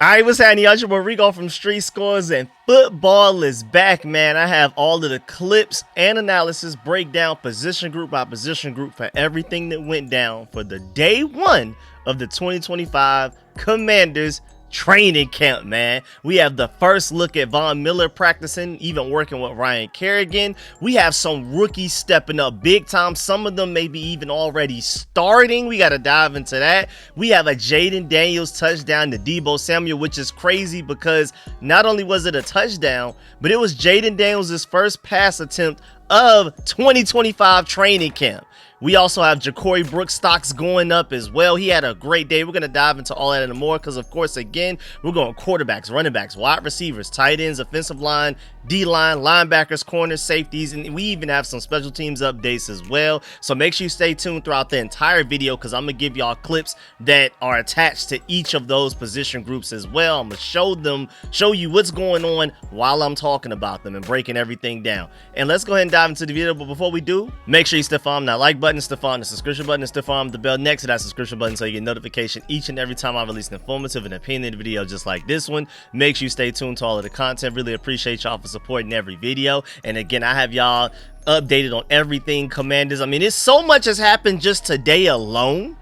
Alright, what's happening, y'all? It's your boy Rico from StreetScores, and football is back, man. I have all of the clips and analysis, breakdown position group by position group for everything that went down for the day one of the 2025 Commanders training camp, man. We have the first look at Von Miller practicing, even working with Ryan Kerrigan. We have some rookies stepping up big time. Some of them maybe even already starting. We got to dive into that. We have a Jayden Daniels touchdown to Deebo Samuel, which is crazy because not only was it a touchdown, but it was Jayden Daniels' first pass attempt of 2025 training camp. We also have Ja'Cory Brooks stocks going up as well. He had a great day. We're going to dive into all that and more because, of course, again, we're going quarterbacks, running backs, wide receivers, tight ends, offensive line, D-line, linebackers, corners, safeties, and we even have some special teams updates as well. So make sure you stay tuned throughout the entire video because I'm going to give y'all clips that are attached to each of those position groups as well. I'm going to show you what's going on while I'm talking about them and breaking everything down. And let's go ahead and dive into the video. But before we do, make sure you still follow that like button, still follow the subscription button, and still follow the bell next to that subscription button so you get notification each and every time I release an informative and opinionated video just like this one. Make sure you stay tuned to all of the content. Really appreciate y'all for supporting every video. And again, I have y'all updated on everything Commanders. I mean, it's so much has happened just today alone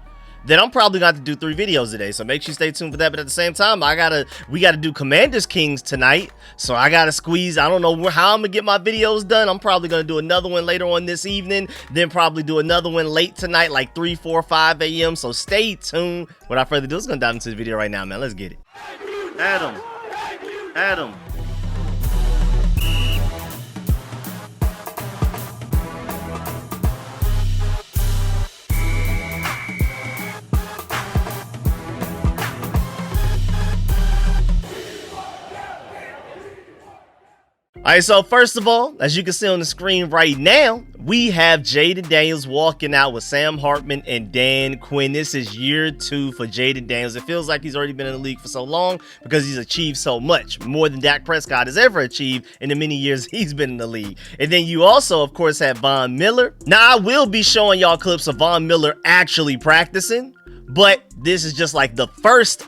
that I'm probably going to do 3 videos today. So make sure you stay tuned for that. But at the same time, we gotta do Commanders Kings tonight. So I gotta squeeze. I don't know how I'm gonna get my videos done. I'm probably gonna do another one later on this evening, then probably do another one late tonight, like 3, 4, 5 a.m. So stay tuned. Without further ado, let's go dive into the video right now, man. Let's get it. Adam. All right, so first of all, as you can see on the screen right now, we have Jayden Daniels walking out with Sam Hartman and Dan Quinn. This is year 2 for Jayden Daniels. It feels like he's already been in the league for so long because he's achieved so much, more than Dak Prescott has ever achieved in the many years he's been in the league. And then you also, of course, have Von Miller. Now, I will be showing y'all clips of Von Miller actually practicing, but this is just like the first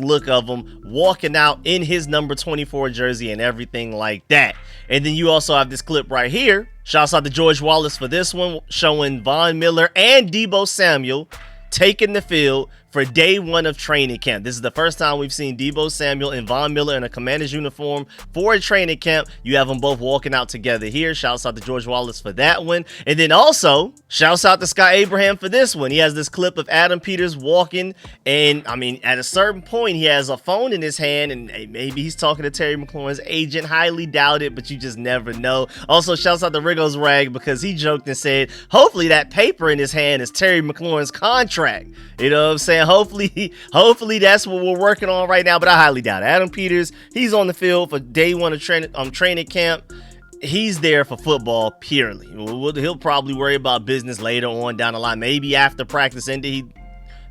look of him walking out in his number 24 jersey and everything like that. And then you also have this clip right here. Shouts out to George Wallace for this one, showing Von Miller and Deebo Samuel taking the field for day 1 of training camp. This is the first time we've seen Deebo Samuel and Von Miller in a Commanders uniform for a training camp. You have them both walking out together here. Shouts out to George Wallace for that one. And then also, shouts out to Scott Abraham for this one. He has this clip of Adam Peters walking, and I mean, at a certain point, he has a phone in his hand, and maybe he's talking to Terry McLaurin's agent. Highly doubt it, but you just never know. Also, shouts out to Rico's Rag because he joked and said, hopefully that paper in his hand is Terry McLaurin's contract. You know what I'm saying? Hopefully that's what we're working on right now, but I highly doubt it. Adam Peters, he's on the field for day 1 of training camp. He's there for football purely. He'll probably worry about business later on down the line. Maybe after practice ended, he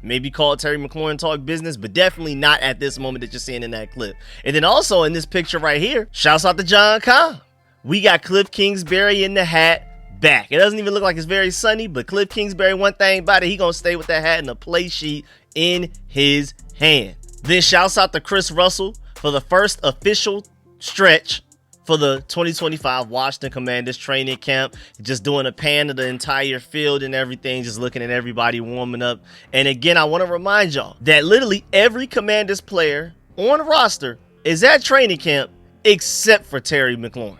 maybe call Terry McLaurin, talk business, but definitely not at this moment that you're seeing in that clip. And then also in this picture right here, shouts out to John Cobb. We got Cliff Kingsbury in the hat back. It doesn't even look like it's very sunny, but Cliff Kingsbury, one thing about it, he gonna stay with that hat and the play sheet in his hand. Then shouts out to Chris Russell for the first official stretch for the 2025 Washington Commanders training camp, just doing a pan of the entire field and everything, just looking at everybody warming up. And again, I want to remind y'all that literally every Commanders player on the roster is at training camp except for Terry McLaurin.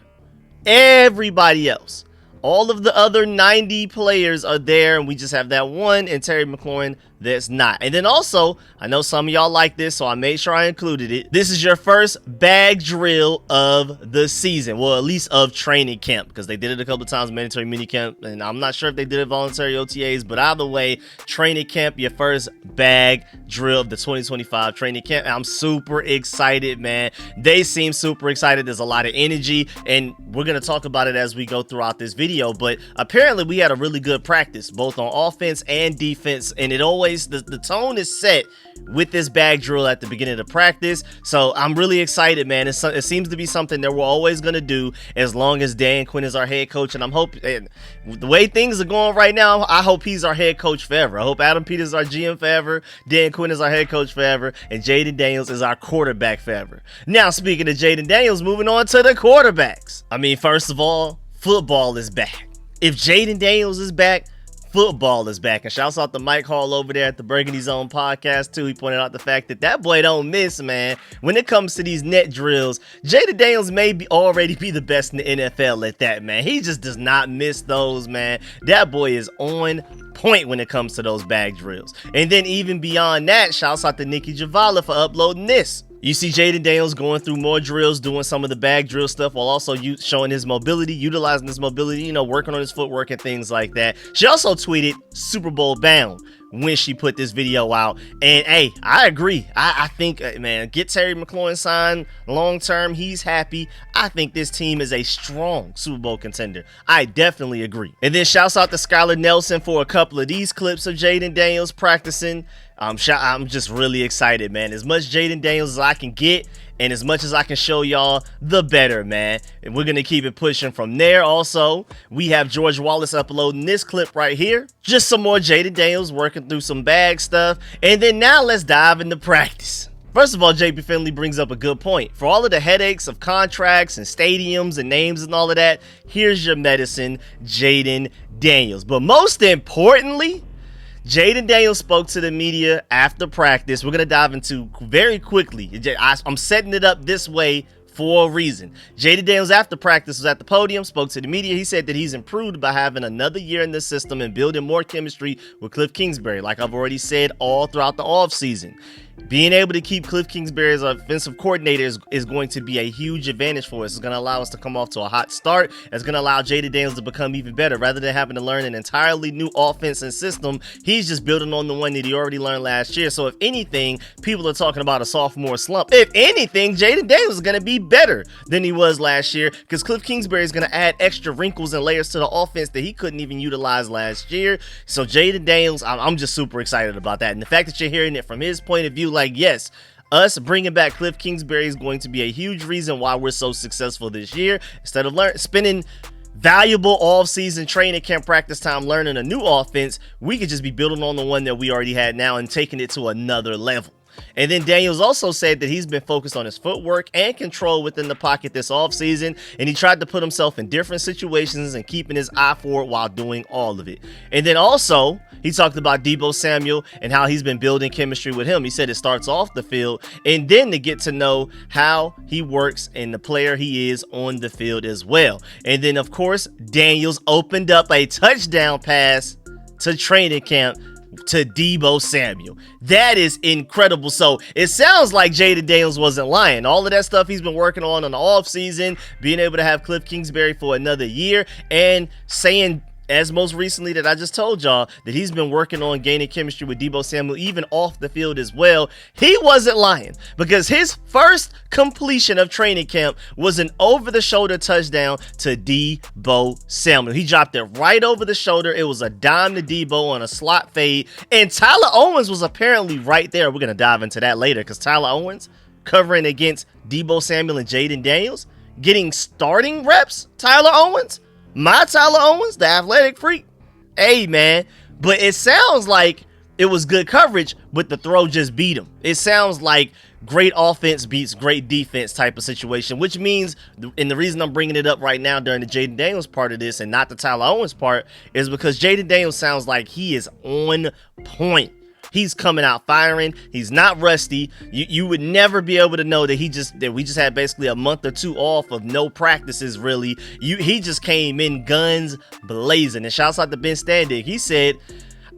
Everybody else, all of the other 90 players are there, and we just have that one and Terry McLaurin that's not. And then also, I know some of y'all like this, so I made sure I included it. This is your first bag drill of the season. Well, at least of training camp, because they did it a couple of times, mandatory mini camp, and I'm not sure if they did it voluntary OTAs, but either way, training camp, your first bag drill of the 2025 training camp. And I'm super excited, man. They seem super excited. There's a lot of energy, and we're going to talk about it as we go throughout this video, but apparently we had a really good practice, both on offense and defense, and it always the tone is set with this bag drill at the beginning of practice. So I'm really excited, man. It seems to be something that we're always going to do as long as Dan Quinn is our head coach. And I'm hoping, the way things are going right now, I hope he's our head coach forever. I hope Adam Peters is our GM forever, Dan Quinn is our head coach forever, and Jayden Daniels is our quarterback forever. Now, speaking of Jayden Daniels, moving on to the quarterbacks. I mean, first of all, football is back. If Jayden Daniels is back, football is back. And shouts out to Mike Hall over there at the Burgundy Zone podcast too. He pointed out the fact that boy don't miss, man. When it comes to these net drills, Jayden Daniels may already be the best in the NFL at that, man. He just does not miss those, man. That boy is on point when it comes to those bag drills. And then even beyond that, shouts out to Nikki Javala for uploading this. You see Jayden Daniels going through more drills, doing some of the bag drill stuff while also showing his mobility, utilizing his mobility, working on his footwork and things like that. She also tweeted Super Bowl bound when she put this video out. And hey, I agree. I think, man, get Terry McLaurin signed long term. He's happy. I think this team is a strong Super Bowl contender. I definitely agree. And then shouts out to Skylar Nelson for a couple of these clips of Jayden Daniels practicing. I'm just really excited, man. As much Jayden Daniels as I can get and as much as I can show y'all, the better, man. And we're going to keep it pushing from there. Also, we have George Wallace uploading this clip right here. Just some more Jayden Daniels working through some bag stuff. And then now let's dive into practice. First of all, JP Finley brings up a good point. For all of the headaches of contracts and stadiums and names and all of that, here's your medicine, Jayden Daniels. But most importantly, Jayden Daniels spoke to the media after practice. We're going to dive into very quickly. I'm setting it up this way for a reason. Jayden Daniels after practice was at the podium, spoke to the media. He said that he's improved by having another year in the system and building more chemistry with Cliff Kingsbury, like I've already said all throughout the offseason. Being able to keep Cliff Kingsbury as our offensive coordinator is going to be a huge advantage for us. It's going to allow us to come off to a hot start. It's going to allow Jayden Daniels to become even better. Rather than having to learn an entirely new offense and system, he's just building on the one that he already learned last year. So if anything, people are talking about a sophomore slump. If anything, Jayden Daniels is going to be better than he was last year because Cliff Kingsbury is going to add extra wrinkles and layers to the offense that he couldn't even utilize last year. So Jayden Daniels, I'm just super excited about that. And the fact that you're hearing it from his point of view, like, yes, us bringing back Cliff Kingsbury is going to be a huge reason why we're so successful this year. Instead of spending valuable off-season training camp practice time learning a new offense, we could just be building on the one that we already had now and taking it to another level. And then Daniels also said that he's been focused on his footwork and control within the pocket this offseason, and he tried to put himself in different situations and keeping his eye forward while doing all of it. And then also, he talked about Deebo Samuel and how he's been building chemistry with him. He said it starts off the field and then to get to know how he works and the player he is on the field as well. And then, of course, Daniels opened up a touchdown pass to training camp to Deebo Samuel. That is incredible. So it sounds like Jayden Daniels wasn't lying. All of that stuff he's been working on the offseason, being able to have Cliff Kingsbury for another year, and saying, as most recently that I just told y'all, that he's been working on gaining chemistry with Deebo Samuel even off the field as well. He wasn't lying because his first completion of training camp was an over-the-shoulder touchdown to Deebo Samuel. He dropped it right over the shoulder. It was a dime to Deebo on a slot fade, and Tyler Owens was apparently right there. We're going to dive into that later because Tyler Owens covering against Deebo Samuel and Jayden Daniels, getting starting reps, Tyler Owens. My Tyler Owens, the athletic freak. Hey, man. But it sounds like it was good coverage, but the throw just beat him. It sounds like great offense beats great defense type of situation, which means, and the reason I'm bringing it up right now during the Jayden Daniels part of this and not the Tyler Owens part is because Jayden Daniels sounds like he is on point. He's coming out firing. He's not rusty. You would never be able to know that we just had basically a month or two off of no practices really. He just came in guns blazing. And shouts out to Ben Standig. He said,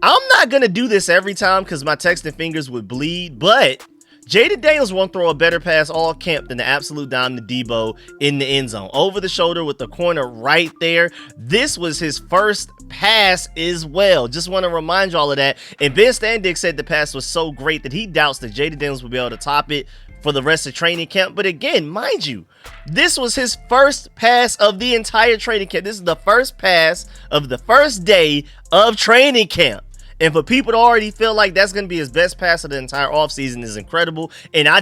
I'm not going to do this every time because my texting fingers would bleed, but Jayden Daniels won't throw a better pass all camp than the absolute dime to Deebo in the end zone. Over the shoulder with the corner right there. This was his first pass as well. Just want to remind you all of that. And Ben Standig said the pass was so great that he doubts that Jayden Daniels will be able to top it for the rest of training camp. But again, mind you, this was his first pass of the entire training camp. This is the first pass of the first day of training camp. And for people to already feel like that's going to be his best pass of the entire offseason is incredible. And I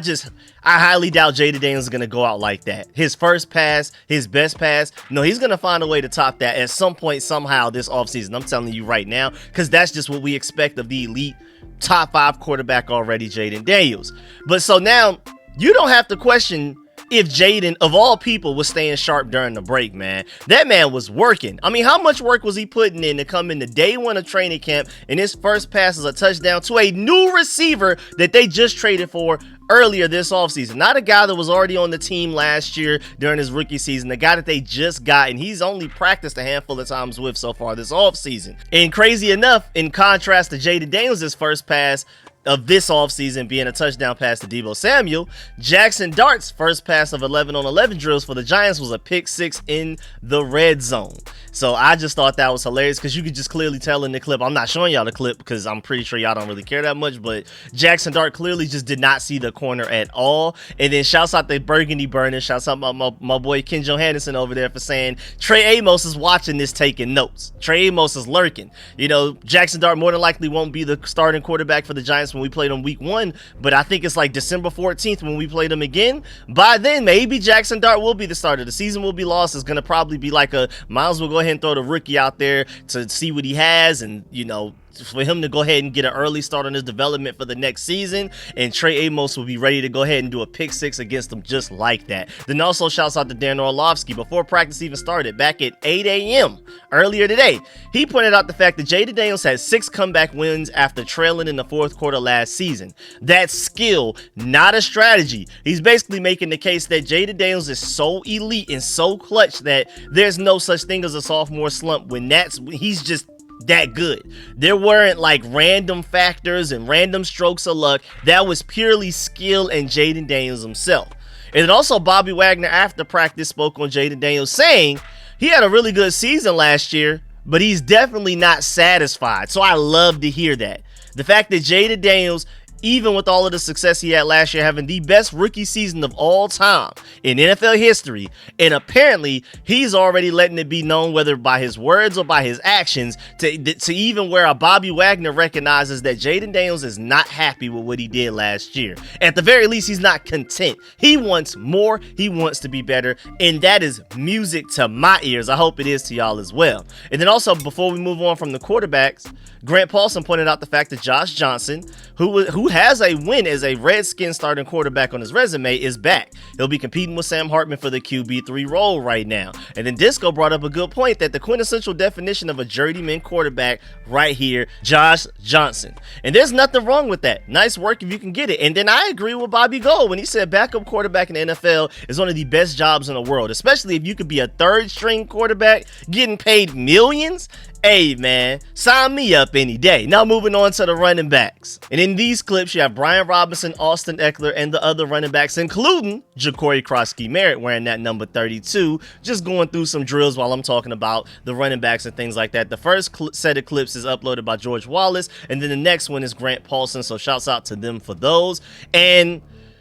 highly doubt Jayden Daniels is going to go out like that. His first pass, his best pass, no, he's going to find a way to top that at some point, somehow this offseason. I'm telling you right now, because that's just what we expect of the elite top 5 quarterback already, Jayden Daniels. But so now you don't have to question if Jayden, of all people, was staying sharp during the break, man. That man was working. I mean, how much work was he putting in to come into day 1 of training camp, and his first pass is a touchdown to a new receiver that they just traded for earlier this offseason. Not a guy that was already on the team last year during his rookie season, the guy that they just got, and he's only practiced a handful of times with so far this offseason. And crazy enough, in contrast to Jayden Daniels' first pass of this offseason being a touchdown pass to Deebo Samuel, Jackson Dart's first pass of 11 on 11 drills for the Giants was a pick 6 in the red zone. So I just thought that was hilarious because you could just clearly tell in the clip. I'm not showing y'all the clip because I'm pretty sure y'all don't really care that much, but Jackson Dart clearly just did not see the corner at all. And then shouts out to Burgundy Burner, shouts out my boy Ken Johannesson over there for saying Trey Amos is watching this, taking notes. Trey Amos is lurking. You know, Jackson Dart more than likely won't be the starting quarterback for the Giants when we played them week 1, but I think it's like December 14th when we play them again. By then, maybe Jackson Dart will be the starter. The season will be lost. It's going to probably be like might as well go ahead and throw the rookie out there to see what he has, and, you know, for him to go ahead and get an early start on his development for the next season, and Trey Amos will be ready to go ahead and do a pick 6 against them just like that. Then also shouts out to Dan Orlovsky before practice even started back at 8 a.m. earlier today. He pointed out the fact that Jayden Daniels had 6 comeback wins after trailing in the 4th quarter last season. That's skill, not a strategy. He's basically making the case that Jayden Daniels is so elite and so clutch that there's no such thing as a sophomore slump when he's just that good. There weren't like random factors and random strokes of luck. That was purely skill and Jayden Daniels himself. And then also Bobby Wagner after practice spoke on Jayden Daniels, saying he had a really good season last year, but he's definitely not satisfied. So I love to hear that. The fact that Jayden Daniels, even with all of the success he had last year, having the best rookie season of all time in NFL history, and apparently he's already letting it be known, whether by his words or by his actions, to even where a Bobby Wagner recognizes that Jayden Daniels is not happy with what he did last year. At the very least, he's not content. He wants more. He wants to be better, and that is music to my ears. I hope it is to y'all as well. And then also, before we move on from the quarterbacks, Grant Paulson pointed out the fact that Josh Johnson, who has a win as a Redskins starting quarterback on his resume, is back. He'll be competing with Sam Hartman for the QB3 role right now. And then Disco brought up a good point that the quintessential definition of a journeyman quarterback right here, Josh Johnson. And there's nothing wrong with that. Nice work if you can get it. And then I agree with Bobby Gold when he said backup quarterback in the NFL is one of the best jobs in the world, especially if you could be a third string quarterback getting paid millions. Hey man, sign me up any day. Now moving on to the running backs. And in these clips, you have Brian Robinson, Austin Eckler, and the other running backs, including Ja'Cory Krosky-Merritt wearing that number 32, just going through some drills while I'm talking about the running backs and things like that. The first set of clips is uploaded by George Wallace, and then the next one is Grant Paulson, so shouts out to them for those. And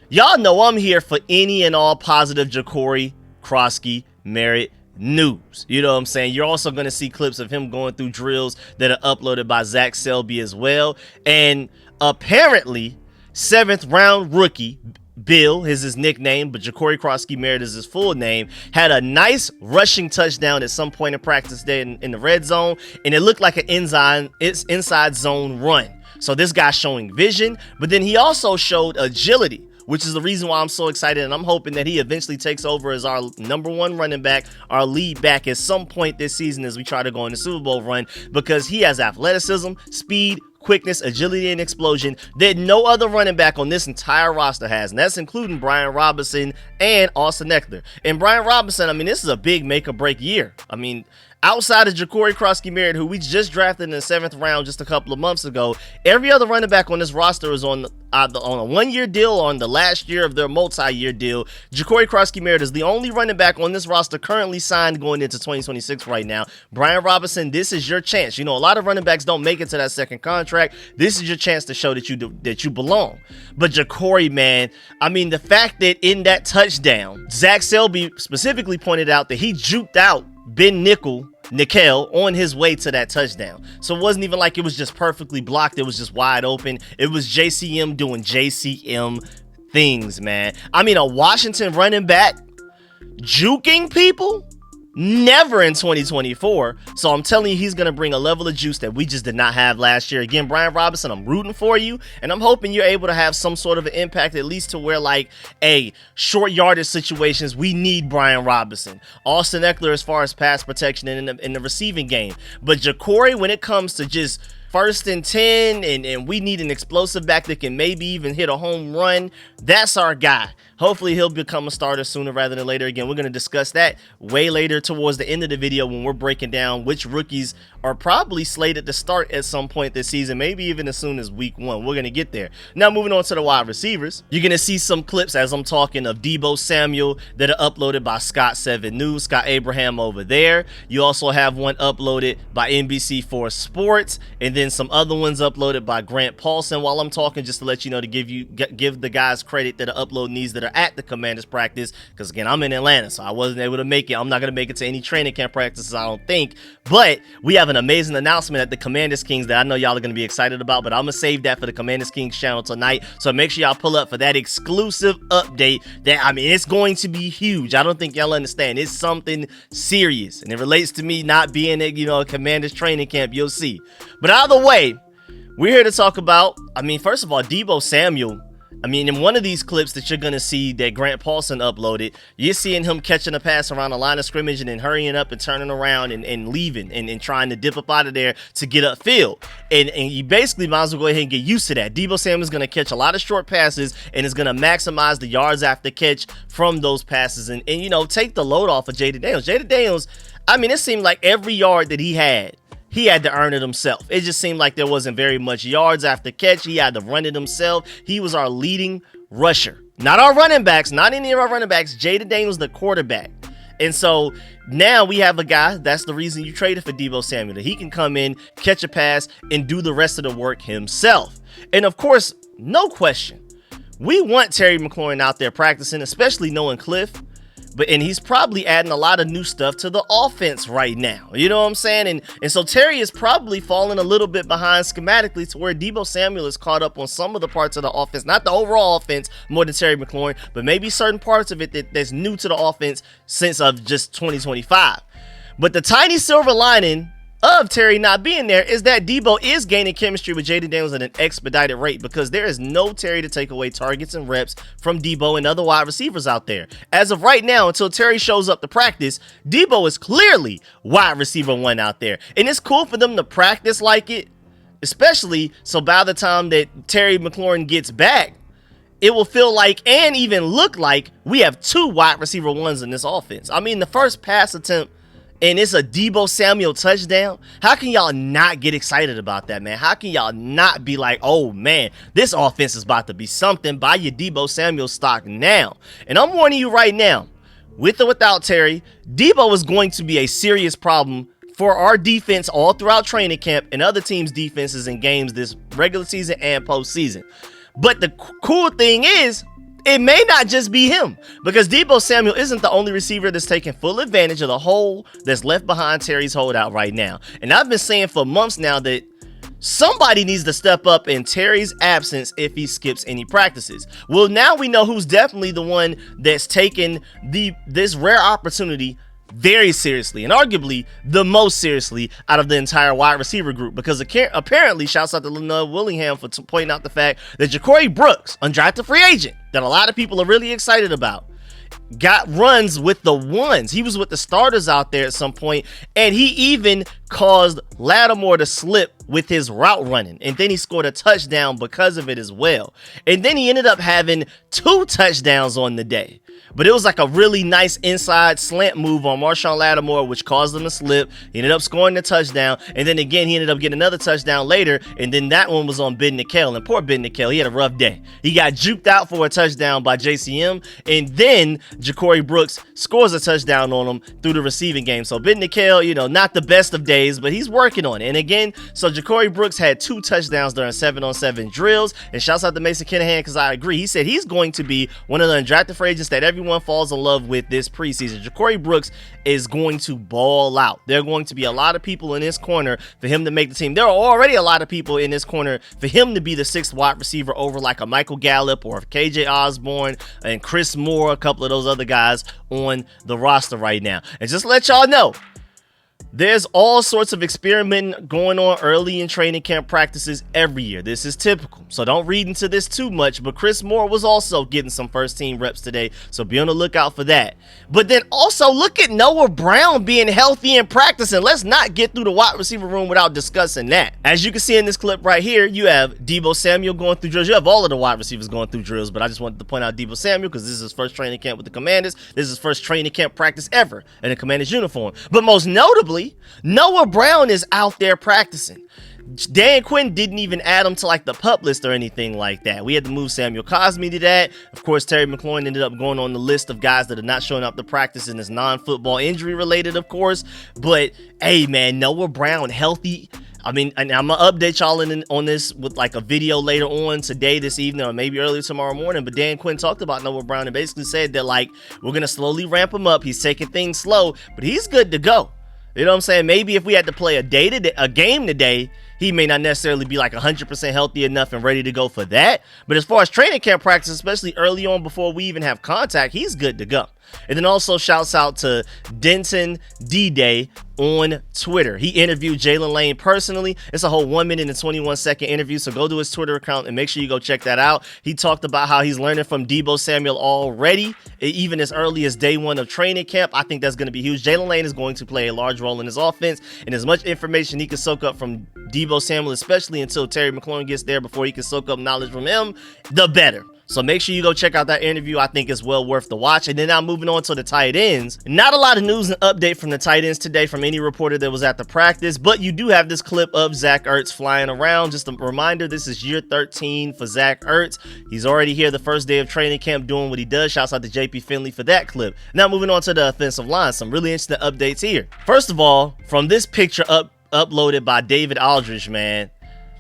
y'all know I'm here for any and all positive Ja'Cory Krosky-Merritt news. You know what I'm saying? You're also going to see clips of him going through drills that are uploaded by Zach Selby as well. And apparently, 7th round rookie Bill is his nickname, but Ja'Cory Krosky-Merritt is his full name, had a nice rushing touchdown at some point in practice there in the red zone, and it looked like an inside zone run. So this guy's showing vision, but then he also showed agility, which is the reason why I'm so excited, and I'm hoping that he eventually takes over as our number 1 running back, our lead back at some point this season as we try to go on the Super Bowl run, because he has athleticism, speed, quickness, agility, and explosion that no other running back on this entire roster has, and that's including Brian Robinson and Austin Eckler. And Brian Robinson, I mean, this is a big make-or-break year. I mean, outside of Ja'Cory Krosky-Merritt, who we just drafted in the 7th round just a couple of months ago, every other running back on this roster is on a 1-year deal or on the last year of their multi-year deal. Ja'Cory Krosky-Merritt is the only running back on this roster currently signed going into 2026 right now. Brian Robinson, this is your chance. You know, a lot of running backs don't make it to that second contract. This is your chance to show that you belong. But Ja'Cory, man, I mean, the fact that in that touchdown, Zach Selby specifically pointed out that he juked out Ben Nickel Nikel on his way to that touchdown. So it wasn't even like it was just perfectly blocked. It was just wide open. It was JCM doing JCM things, man. I mean, a Washington running back juking people? Never in 2024. So I'm telling you, he's going to bring a level of juice that we just did not have last year. Again, Brian Robinson, I'm rooting for you, and I'm hoping you're able to have some sort of an impact, at least to where, like, short yardage situations, we need Brian Robinson. Austin Eckler as far as pass protection in the receiving game. But Ja'Cory, when it comes to just 1st and 10, and we need an explosive back that can maybe even hit a home run, that's our guy. Hopefully he'll become a starter sooner rather than later. Again, we're going to discuss that way later towards the end of the video when we're breaking down which rookies are probably slated to start at some point this season, maybe even as soon as week 1. We're going to get there. Now, moving on to the wide receivers, you're going to see some clips as I'm talking of Deebo Samuel that are uploaded by Scott7 News, Scott Abraham over there. You also have one uploaded by NBC4 Sports, and then some other ones uploaded by Grant Paulson. While I'm talking, just to let you know, to give the guys credit that are uploading these that are at the Commanders practice, because again, I'm in Atlanta, so I wasn't able to make it. I'm not going to make it to any training camp practices, I don't think, but we have an amazing announcement at the Commanders Kings that I know y'all are going to be excited about, but I'm going to save that for the Commanders Kings channel tonight, so make sure y'all pull up for that exclusive update that, I mean, it's going to be huge. I don't think y'all understand. It's something serious, and it relates to me not being at, a Commanders training camp. You'll see. But either way, we're here to talk about, first of all, Deebo Samuel. In one of these clips that you're going to see that Grant Paulson uploaded, you're seeing him catching a pass around the line of scrimmage and then hurrying up and turning around and leaving and trying to dip up out of there to get upfield. And you basically might as well go ahead and get used to that. Deebo Samuel's going to catch a lot of short passes and is going to maximize the yards after catch from those passes and take the load off of Jayden Daniels. Jayden Daniels, it seemed like every yard that he had to earn it himself. It just seemed like there wasn't very much yards after catch. He had to run it himself. He was our leading rusher. Not our running backs, not any of our running backs. Jayden Daniels, the quarterback. And so now we have a guy, that's the reason you traded for Deebo Samuel, that he can come in, catch a pass, and do the rest of the work himself. And of course, no question, we want Terry McLaurin out there practicing, especially knowing Cliff. And he's probably adding a lot of new stuff to the offense right now. You know what I'm saying? And so Terry is probably falling a little bit behind schematically to where Deebo Samuel is caught up on some of the parts of the offense, not the overall offense more than Terry McLaurin, but maybe certain parts of it that's new to the offense since of just 2025. But the tiny silver lining of Terry not being there is that Deebo is gaining chemistry with Jayden Daniels at an expedited rate, because there is no Terry to take away targets and reps from Deebo and other wide receivers out there. As of right now, until Terry shows up to practice, Deebo is clearly wide receiver 1 out there. And it's cool for them to practice like it, especially so by the time that Terry McLaurin gets back, it will feel like and even look like we have 2 wide receiver 1s in this offense. The first pass attempt, and it's a Deebo Samuel touchdown. How can y'all not get excited about that, man? How can y'all not be like, oh, man, this offense is about to be something? Buy your Deebo Samuel stock now. And I'm warning you right now, with or without Terry, Deebo is going to be a serious problem for our defense all throughout training camp and other teams' defenses in games this regular season and postseason. But the cool thing is, it may not just be him, because Deebo Samuel isn't the only receiver that's taking full advantage of the hole that's left behind Terry's holdout right now. And I've been saying for months now that somebody needs to step up in Terry's absence if he skips any practices. Well, now we know who's definitely the one that's taken this rare opportunity very seriously, and arguably the most seriously out of the entire wide receiver group, because apparently, shouts out to Lenoir Willingham for pointing out the fact that Ja'Cory Brooks, undrafted free agent, that a lot of people are really excited about, got runs with the ones. He was with the starters out there at some point, and he even caused Lattimore to slip with his route running, and then he scored a touchdown because of it as well. And then he ended up having 2 touchdowns on the day. But it was like a really nice inside slant move on Marshawn Lattimore, which caused him to slip. He ended up scoring the touchdown. And then again, he ended up getting another touchdown later. And then that one was on Ben Nikel. And poor Ben Nikel, he had a rough day. He got juked out for a touchdown by JCM. And then Ja'Cory Brooks scores a touchdown on him through the receiving game. So Ben Nikel, not the best of days, but he's working on it. And again, so Ja'Cory Brooks had 2 touchdowns during 7-on-7 drills. And shouts out to Mason Kinahan, because I agree. He said he's going to be one of the undrafted free agents that everyone falls in love with this preseason. Ja'Cory Brooks is going to ball out. There are going to be a lot of people in this corner for him to make the team. There are already a lot of people in this corner for him to be the 6th wide receiver over like a Michael Gallup or KJ Osborne and Chris Moore, a couple of those other guys on the roster right now. And just to let y'all know, there's all sorts of experimenting going on early in training camp practices every year. This is typical, so don't read into this too much. But Chris Moore was also getting some first team reps today, so be on the lookout for that. But then also look at Noah Brown being healthy in practice, and let's not get through the wide receiver room without discussing that. As you can see in this clip right here, you have Deebo Samuel going through drills. You have all of the wide receivers going through drills, but I just wanted to point out Deebo Samuel because this is his first training camp with the Commanders. This is his first training camp practice ever in a Commanders uniform. But most notably, Noah Brown is out there practicing. Dan Quinn didn't even add him to like the PUP list or anything like that. We had to move Samuel Cosmi to that. Of course, Terry McLaurin ended up going on the list of guys that are not showing up to practice and is non-football injury related, of course. But hey, man, Noah Brown healthy. I mean, and I'm gonna update y'all on this with like a video later on today, this evening, or maybe early tomorrow morning. But Dan Quinn talked about Noah Brown and basically said that like we're gonna slowly ramp him up. He's taking things slow, but he's good to go. You know what I'm saying? Maybe if we had to play a game today, he may not necessarily be like 100% healthy enough and ready to go for that. But as far as training camp practice, especially early on before we even have contact, he's good to go. And then also shouts out to Denton D-Day on Twitter. He interviewed Jalen Lane personally. It's a whole 1 minute and 21-second interview, so go to his Twitter account and make sure you go check that out. He talked about how he's learning from Deebo Samuel already, even as early as day 1 of training camp. I think that's going to be huge. Jalen Lane is going to play a large role in his offense, and as much information he can soak up from Deebo Samuel, especially until Terry McLaurin gets there before he can soak up knowledge from him, the better. So make sure you go check out that interview. I think it's well worth the watch. And then now moving on to the tight ends. Not a lot of news and update from the tight ends today from any reporter that was at the practice, but you do have this clip of Zach Ertz flying around. Just a reminder, this is year 13 for Zach Ertz. He's already here the first day of training camp doing what he does. Shouts out to JP Finley for that clip. Now moving on to the offensive line. Some really interesting updates here. First of all, from this picture uploaded by David Aldridge, man,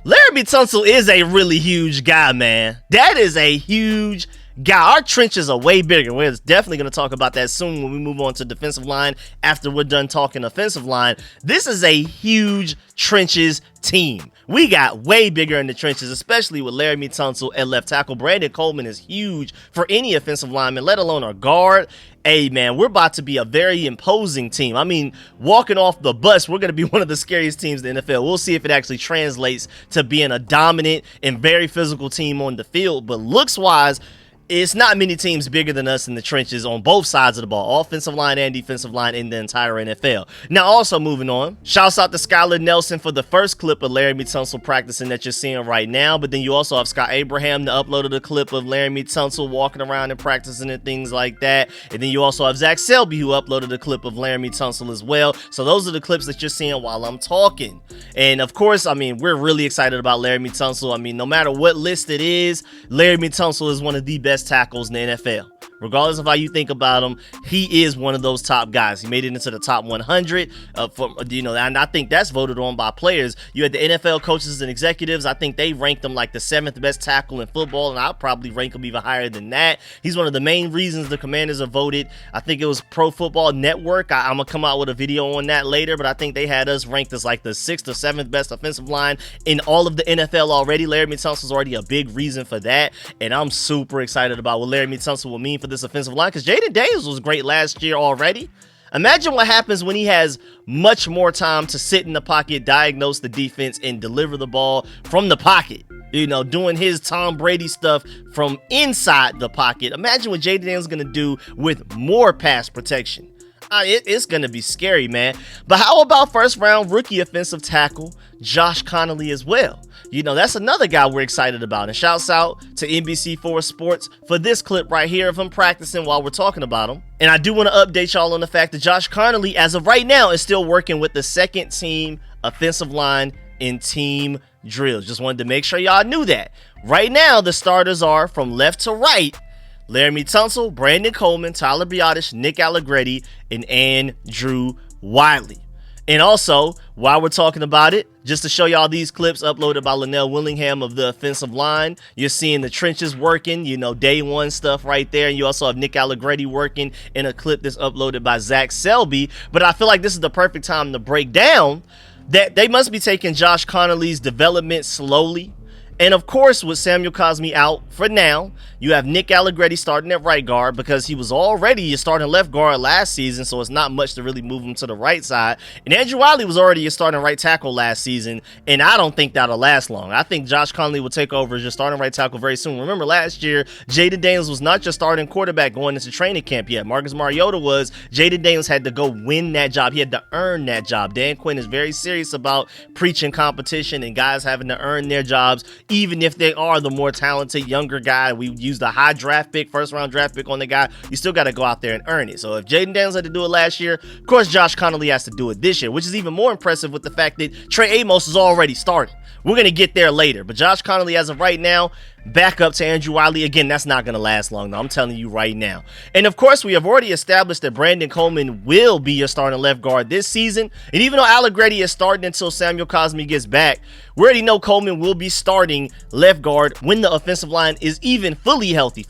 Laremy Tunsil is a really huge guy, man. That is a huge guy. Our trenches are way bigger. We're definitely going to talk about that soon when we move on to defensive line after we're done talking offensive line. This is a huge trenches team. We got way bigger in the trenches, especially with Laremy Tunsil at left tackle. Brandon Coleman is huge for any offensive lineman, let alone a guard. Hey, man, we're about to be a very imposing team. I mean, walking off the bus, we're going to be one of the scariest teams in the NFL. We'll see if it actually translates to being a dominant and very physical team on the field. But looks-wise, it's not many teams bigger than us in the trenches on both sides of the ball, offensive line and defensive line in the entire NFL. Now, also moving on, shouts out to Skylar Nelson for the first clip of Laremy Tunsil practicing that you're seeing right now. But then you also have Scott Abraham that uploaded a clip of Laremy Tunsil walking around and practicing and things like that. And then you also have Zach Selby who uploaded a clip of Laremy Tunsil as well. So those are the clips that you're seeing while I'm talking. And of course, I mean, we're really excited about Laremy Tunsil. I mean, no matter what list it is, Laremy Tunsil is one of the best tackles in the NFL. Regardless of how you think about him, he is one of those top guys. He made it into the top 100, and I think that's voted on by players. You had the NFL coaches and executives. I think they ranked him like the 7th best tackle in football, and I'll probably rank him even higher than that. He's one of the main reasons the Commanders are voted. I think it was Pro Football Network. I'm going to come out with a video on that later, but I think they had us ranked as like the 6th or 7th best offensive line in all of the NFL already. Laremy Tunsil is already a big reason for that, and I'm super excited about what Laremy Tunsil will mean for this offensive line, because Jayden Daniels was great last year already. Imagine what happens when he has much more time to sit in the pocket, diagnose the defense, and deliver the ball from the pocket. You know, doing his Tom Brady stuff from inside the pocket. Imagine what Jayden Daniels is going to do with more pass protection. It's going to be scary, man. But how about first-round rookie offensive tackle Josh Connolly as well? You know, that's another guy we're excited about. And shouts out to NBC4 Sports for this clip right here of him practicing while we're talking about him. And I do want to update y'all on the fact that Josh Connolly, as of right now, is still working with the second team offensive line in team drills. Just wanted to make sure y'all knew that. Right now, the starters are from left to right: Laremy Tunsil, Brandon Coleman, Tyler Biotish, Nick Allegretti, and Andrew Wiley. And also, while we're talking about it, just to show y'all these clips uploaded by Linnell Willingham of the offensive line, you're seeing the trenches working, you know, day one stuff right there. And you also have Nick Allegretti working in a clip that's uploaded by Zach Selby. But I feel like this is the perfect time to break down that they must be taking Josh Connolly's development slowly. And of course, with Samuel Cosmi out for now, you have Nick Allegretti starting at right guard because he was already your starting left guard last season, so it's not much to really move him to the right side. And Andrew Wiley was already your starting right tackle last season, and I don't think that'll last long. I think Josh Connolly will take over as your starting right tackle very soon. Remember, last year, Jayden Daniels was not your starting quarterback going into training camp yet. Marcus Mariota was. Jayden Daniels had to go win that job. He had to earn that job. Dan Quinn is very serious about preaching competition and guys having to earn their jobs, even if they are the more talented younger guy. We used a high draft pick, first round draft pick on the guy. You still got to go out there and earn it. So if Jayden Daniels had to do it last year, of course Josh Connolly has to do it this year, which is even more impressive with the fact that Trey Amos is already starting. We're going to get there later, but Josh Connolly as of right now, back up to Andrew Wiley. Again, that's not going to last long, though. I'm telling you right now. And of course, we have already established that Brandon Coleman will be your starting left guard this season. And even though Allegretti is starting until Samuel Cosmi gets back, we already know Coleman will be starting left guard when the offensive line is even fully healthy,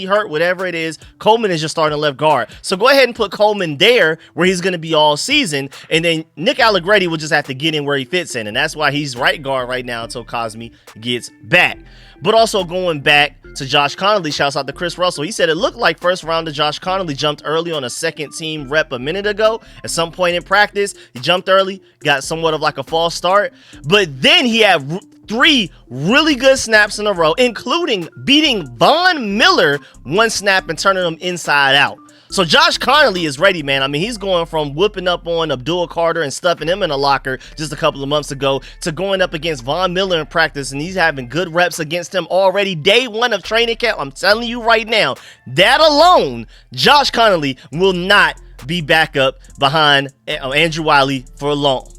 hurt, whatever it is. Coleman is your starting left guard. So go ahead and put Coleman there where he's going to be all season. And then Nick Allegretti will just have to get in where he fits in. And that's why he's right guard right now until Cosmi gets back. But also going back to Josh Connolly, shouts out to Chris Russell. He said it looked like first rounder Josh Connolly jumped early on a second team rep a minute ago. At some point in practice, he jumped early, got somewhat of like a false start. But then he had three really good snaps in a row, including beating Von Miller one snap and turning him inside out. So Josh Connolly is ready, man. I mean, he's going from whooping up on Abdul Carter and stuffing him in a locker just a couple of months ago to going up against Von Miller in practice, and he's having good reps against him already day one of training camp. I'm telling you right now, that alone, Josh Connolly will not be back up behind Andrew Wiley for long.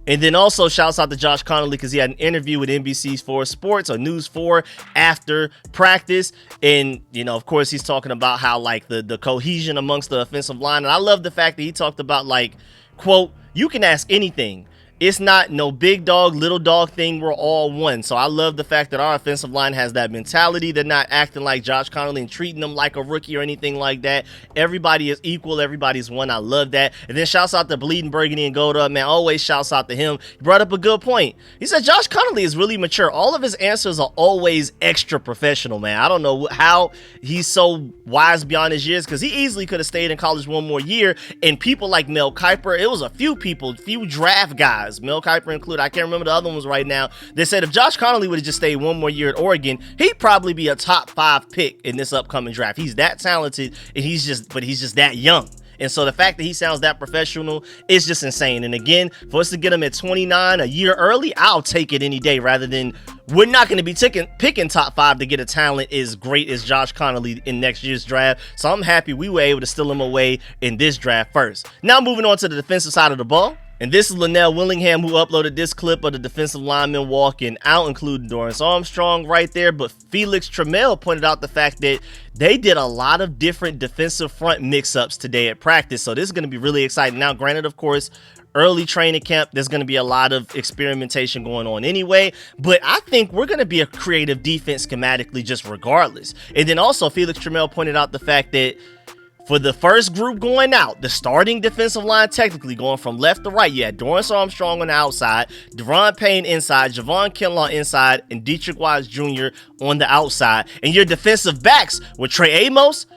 And then also shouts out to Josh Connolly because he had an interview with NBC's 4 Sports or News 4 after practice. And, you know, of course, he's talking about how, like, the cohesion amongst the offensive line. And I love the fact that he talked about, like, quote, you can ask anything. It's not no big dog, little dog thing. We're all one. So I love the fact that our offensive line has that mentality. They're not acting like Josh Connolly and treating them like a rookie or anything like that. Everybody is equal. Everybody's one. I love that. And then shouts out to Bleeding Burgundy and Gold Up, man. Always shouts out to him. He brought up a good point. He said Josh Connolly is really mature. All of his answers are always extra professional, man. I don't know how he's so wise beyond his years because he easily could have stayed in college one more year. And people like Mel Kiper, it was a few people, few draft guys, Mel Kiper included, I can't remember the other ones right now, they said if Josh Connolly would have just stayed one more year at Oregon, he'd probably be a top 5 pick in this upcoming draft. He's that talented, and he's just that young. And so the fact that he sounds that professional is just insane. And again, for us to get him at 29 a year early, I'll take it any day rather than we're not going to be picking top 5 to get a talent as great as Josh Connolly in next year's draft. So I'm happy we were able to steal him away in this draft first. Now moving on to the defensive side of the ball. And this is Linnell Willingham who uploaded this clip of the defensive lineman walking out, including Dorrance Armstrong right there. But Felix Trammell pointed out the fact that they did a lot of different defensive front mix-ups today at practice. So this is going to be really exciting. Now, granted, of course, early training camp, there's going to be a lot of experimentation going on anyway. But I think we're going to be a creative defense schematically just regardless. And then also Felix Trammell pointed out the fact that for the first group going out, the starting defensive line technically going from left to right, you had Dorrance Armstrong on the outside, Deron Payne inside, Javon Kinlaw inside, and Dietrich Wise Jr. on the outside. And your defensive backs were Trey Amos,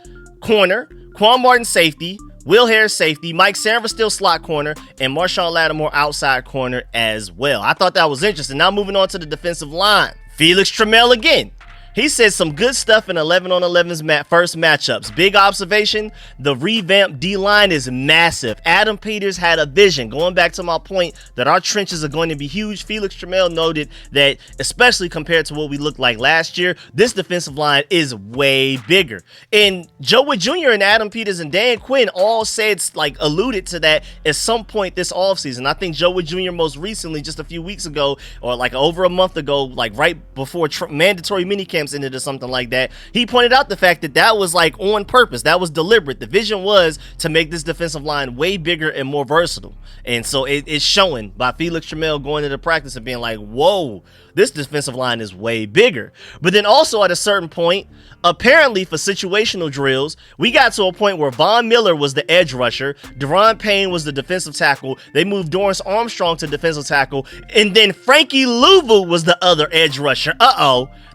corner, Quan Martin safety, Will Harris safety, Mike Sanford still slot corner, and Marshawn Lattimore outside corner as well. I thought that was interesting. Now moving on to the defensive line. Felix Trammell again. He said some good stuff in 11-on-11's first matchups. Big observation, the revamped D-line is massive. Adam Peters had a vision. Going back to my point that our trenches are going to be huge, Felix Trammell noted that, especially compared to what we looked like last year, this defensive line is way bigger. And Joe Wood Jr. and Adam Peters and Dan Quinn all said, like, alluded to that at some point this offseason. I think Joe Wood Jr. most recently, just a few weeks ago, or like over a month ago, like right before mandatory minicamp camps ended or something like that. He pointed out the fact that that was like on purpose. That was deliberate. The vision was to make this defensive line way bigger and more versatile. And so it's showing by Felix Trammell going into practice and being like, whoa, this defensive line is way bigger. But then also at a certain point, apparently for situational drills, we got to a point where Von Miller was the edge rusher, Deron Payne was the defensive tackle, they moved Dorrance Armstrong to defensive tackle, and then Frankie Louvu was the other edge rusher.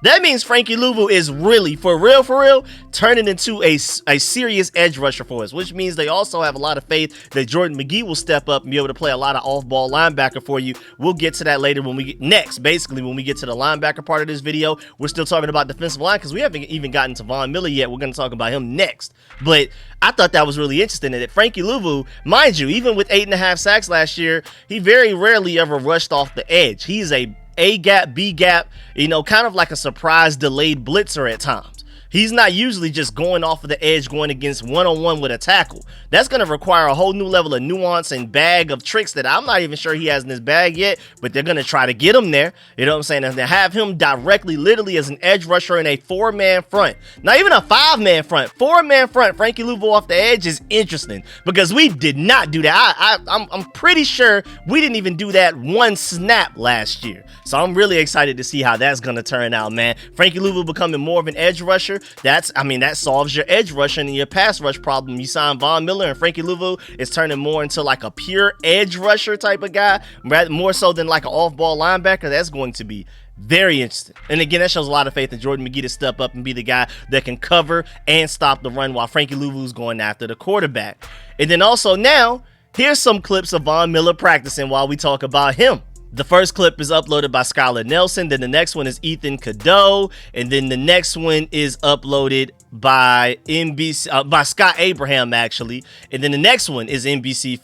That means Frankie Louvu is really, for real, turning into a serious edge rusher for us, which means they also have a lot of faith that Jordan McGee will step up and be able to play a lot of off-ball linebacker for you. We'll get to that later when we get next. Basically, when we get to the linebacker part of this video, we're still talking about defensive line because we haven't even gotten to Von Miller yet. We're going to talk about him next. But I thought that was really interesting that Frankie Louvu, mind you, even with 8.5 sacks last year, he very rarely ever rushed off the edge. He's A gap, B gap, kind of like a surprise delayed blitzer at times. He's not usually just going off of the edge, going against one-on-one with a tackle. That's going to require a whole new level of nuance and bag of tricks that I'm not even sure he has in his bag yet, but they're going to try to get him there. You know what I'm saying? And to have him directly, literally as an edge rusher in a 4-man front, not even a 5-man front, 4-man front, Frankie Louvu off the edge is interesting because we did not do that. I'm pretty sure we didn't even do that one snap last year. So I'm really excited to see how that's going to turn out, man. Frankie Louvu becoming more of an edge rusher. That solves your edge rushing and your pass rush problem. You sign Von Miller and Frankie Louvu is turning more into like a pure edge rusher type of guy, more so than like an off-ball linebacker. That's going to be very interesting. And again, that shows a lot of faith in Jordan McGee to step up and be the guy that can cover and stop the run while Frankie Louvu's going after the quarterback. And then also now, here's some clips of Von Miller practicing while we talk about him. The first clip is uploaded by Skylar Nelson, then the next one is Ethan Cadeau, and then the next one is uploaded by by Scott Abraham actually, and then the next one is NBC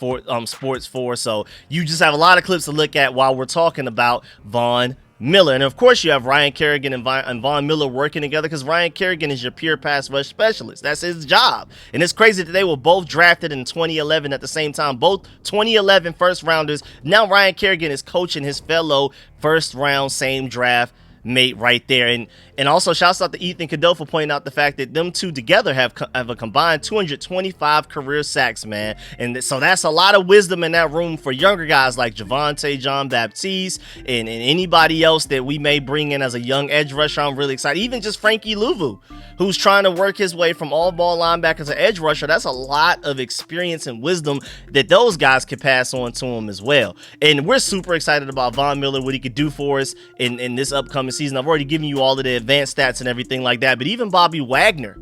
Sports 4. So you just have a lot of clips to look at while we're talking about Von Miller. And of course you have Ryan Kerrigan and Von Miller working together because Ryan Kerrigan is your pure pass rush specialist. That's his job. And it's crazy that they were both drafted in 2011 at the same time, both 2011 first rounders. Now Ryan Kerrigan is coaching his fellow first round same draft mate right there. And also shouts out to Ethan Cadeau for pointing out the fact that them two together have a combined 225 career sacks, man. And so that's a lot of wisdom in that room for younger guys like Javonte John Baptiste and anybody else that we may bring in as a young edge rusher. I'm really excited. Even just Frankie Louvu, who's trying to work his way from all-ball linebacker to edge rusher. That's a lot of experience and wisdom that those guys could pass on to him as well. And we're super excited about Von Miller, what he could do for us in this upcoming season. I've already given you all of the advanced stats and everything like that, but even Bobby Wagner,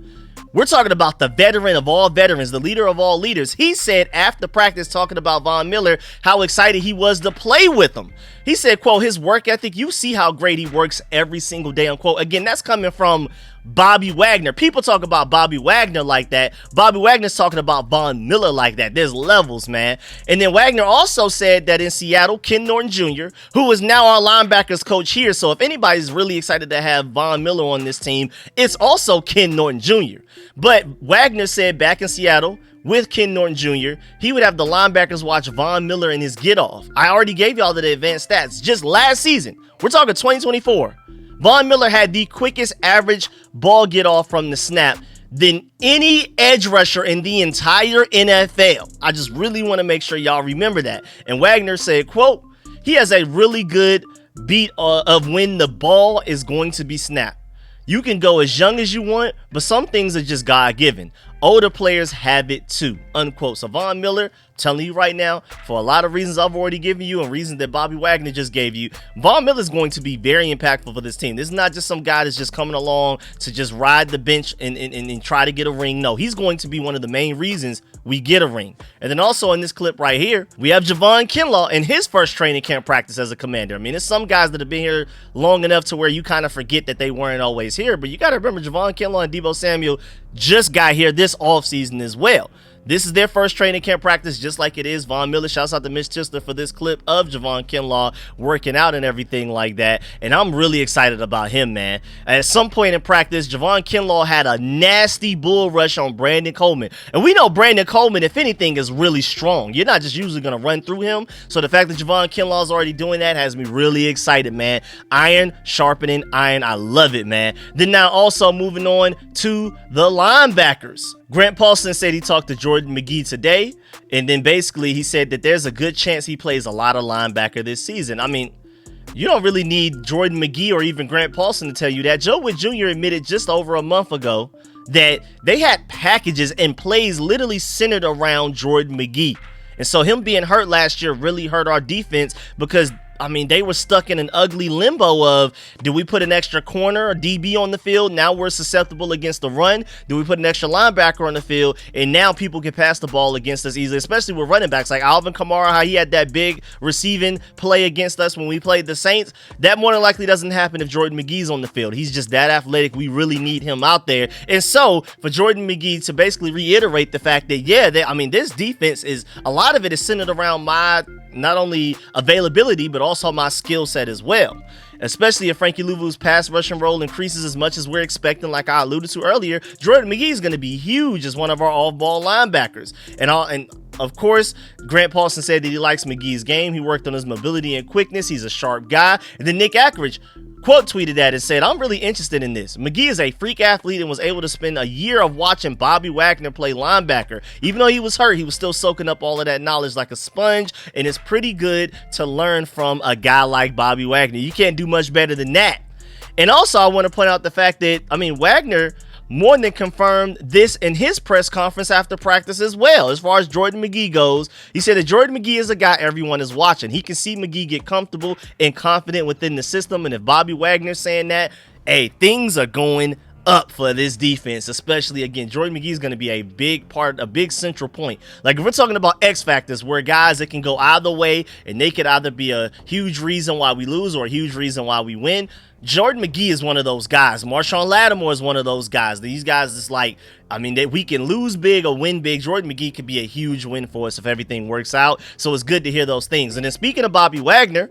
we're talking about the veteran of all veterans, the leader of all leaders. He said after practice, talking about Von Miller, how excited he was to play with him. He said, quote, his work ethic, you see how great he works every single day, unquote. Again, that's coming from Bobby Wagner. People talk about Bobby Wagner like that. Bobby Wagner's talking about Von Miller like that. There's levels, man. And then Wagner also said that in Seattle, Ken Norton Jr., who is now our linebackers coach here. So if anybody's really excited to have Von Miller on this team, it's also Ken Norton Jr. But Wagner said back in Seattle, with Ken Norton Jr., he would have the linebackers watch Von Miller in his get-off. I already gave y'all the advanced stats. Just last season, we're talking 2024, Von Miller had the quickest average ball get-off from the snap than any edge rusher in the entire NFL. I just really want to make sure y'all remember that. And Wagner said, quote, he has a really good beat of when the ball is going to be snapped. You can go as young as you want, but some things are just God-given. Older players have it too, unquote. So Von Miller, telling you right now, for a lot of reasons I've already given you and reasons that Bobby Wagner just gave you, Von Miller is going to be very impactful for this team. This is not just some guy that's just coming along to just ride the bench and try to get a ring. No, he's going to be one of the main reasons we get a ring. And then also in this clip right here, we have Javon Kinlaw in his first training camp practice as a commander. I mean, there's some guys that have been here long enough to where you kind of forget that they weren't always here, but you got to remember Javon Kinlaw and Deebo Samuel just got here this offseason as well. This is their first training camp practice, just like it is Von Miller. Shouts out to Mitch Chistler for this clip of Javon Kinlaw working out and everything like that. And I'm really excited about him, man. At some point in practice, Javon Kinlaw had a nasty bull rush on Brandon Coleman. And we know Brandon Coleman, if anything, is really strong. You're not just usually going to run through him. So the fact that Javon Kinlaw is already doing that has me really excited, man. Iron sharpening iron. I love it, man. Then now also moving on to the linebackers. Grant Paulson said he talked to Jordan McGee today, and then basically he said that there's a good chance he plays a lot of linebacker this season. I mean, you don't really need Jordan McGee or even Grant Paulson to tell you that. Joe Witt Jr. admitted just over a month ago that they had packages and plays literally centered around Jordan McGee. And so him being hurt last year really hurt our defense because, I mean, they were stuck in an ugly limbo of, do we put an extra corner or DB on the field? Now we're susceptible against the run. Do we put an extra linebacker on the field? And now people can pass the ball against us easily, especially with running backs like Alvin Kamara, how he had that big receiving play against us when we played the Saints. That more than likely doesn't happen if Jordan McGee's on the field. He's just that athletic. We really need him out there. And so for Jordan McGee to basically reiterate the fact that, yeah, this defense is, a lot of it is centered around my not only availability, but also my skill set as well. Especially if Frankie Louvu's pass rushing role increases as much as we're expecting, like I alluded to earlier, Jordan McGee is going to be huge as one of our off-ball linebackers. And of course, Grant Paulson said that he likes McGee's game. He worked on his mobility and quickness. He's a sharp guy. And then Nick Ackridge quote tweeted that and said, I'm really interested in this. McGee is a freak athlete and was able to spend a year of watching Bobby Wagner play linebacker. Even though he was hurt, he was still soaking up all of that knowledge like a sponge, and it's pretty good to learn from a guy like Bobby Wagner. You can't do much better than that. And also, I want to point out the fact that, Wagner more than confirmed this in his press conference after practice as well. As far as Jordan McGee goes, he said that Jordan McGee is a guy everyone is watching. He can see McGee get comfortable and confident within the system. And if Bobby Wagner's saying that, hey, things are going up for this defense, especially again, Jordan McGee is going to be a big part, a big central point. Like if we're talking about X factors where guys that can go either way and they could either be a huge reason why we lose or a huge reason why we win, Jordan McGee is one of those guys. Marshawn Lattimore is one of those guys. These guys is like, that we can lose big or win big. Jordan McGee could be a huge win for us if everything works out. So it's good to hear those things. And then speaking of Bobby Wagner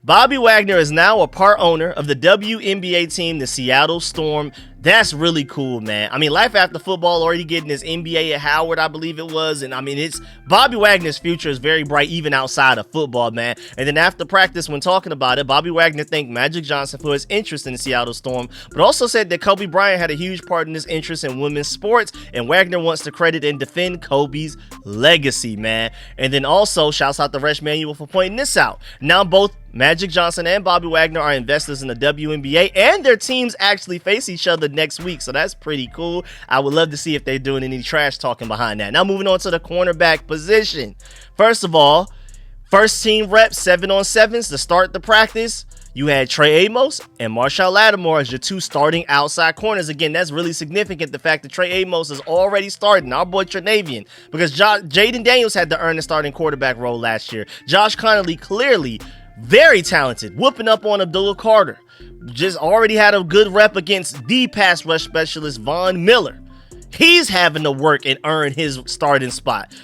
is now a part owner of the WNBA team, the Seattle Storm. That's really cool, man. Life after football, already getting his MBA at Howard, I believe it was. And it's Bobby Wagner's future is very bright, even outside of football, man. And then after practice, when talking about it, Bobby Wagner thanked Magic Johnson for his interest in the Seattle Storm, but also said that Kobe Bryant had a huge part in his interest in women's sports, and Wagner wants to credit and defend Kobe's legacy, man. And then also, shouts out to Resh Manuel for pointing this out. Now both Magic Johnson and Bobby Wagner are investors in the WNBA, and their teams actually face each other next week, so that's pretty cool. I would love to see if they're doing any trash talking behind that. Now moving on to the cornerback position. First of all, first team reps, 7-on-7s to start the practice. You had Trey Amos and Marshawn Lattimore as your two starting outside corners. Again, that's really significant, the fact that Trey Amos is already starting, our boy Trenavian, because Jayden Daniels had to earn the starting quarterback role last year. Josh Connolly, clearly very talented, whooping up on Abdullah Carter. Just already had a good rep against the pass rush specialist, Von Miller. He's having to work and earn his starting spot.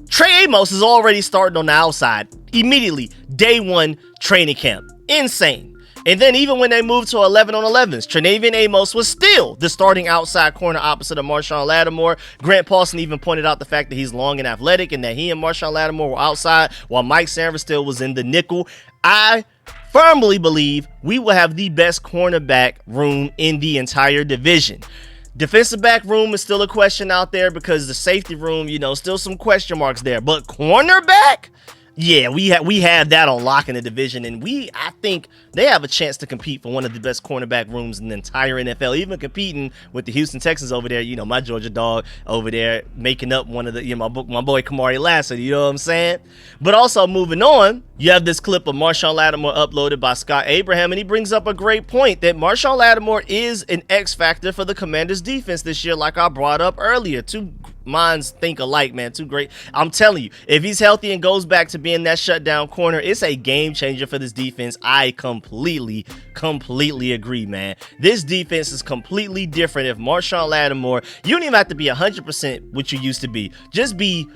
Trey Amos is already starting on the outside immediately, day one training camp. Insane. And then even when they moved to 11-on-11s, Trenavian Amos was still the starting outside corner opposite of Marshawn Lattimore. Grant Paulson even pointed out the fact that he's long and athletic and that he and Marshawn Lattimore were outside while Mike Sanford still was in the nickel. I firmly believe we will have the best cornerback room in the entire division. Defensive back room is still a question out there because the safety room, still some question marks there. But cornerback? Yeah, we have that on lock in the division, and I think they have a chance to compete for one of the best cornerback rooms in the entire NFL, even competing with the Houston Texans over there, my Georgia dog over there, making up one of the, my boy Kamari Lassiter, you know what I'm saying? But also moving on, you have this clip of Marshawn Lattimore uploaded by Scott Abraham, and he brings up a great point that Marshawn Lattimore is an X factor for the Commanders defense this year, like I brought up earlier. To minds think alike, man. Two great. I'm telling you, if he's healthy and goes back to being that shutdown corner, it's a game changer for this defense. I completely agree, man. This defense is completely different. If Marshon Lattimore, you don't even have to be 100% what you used to be. Just be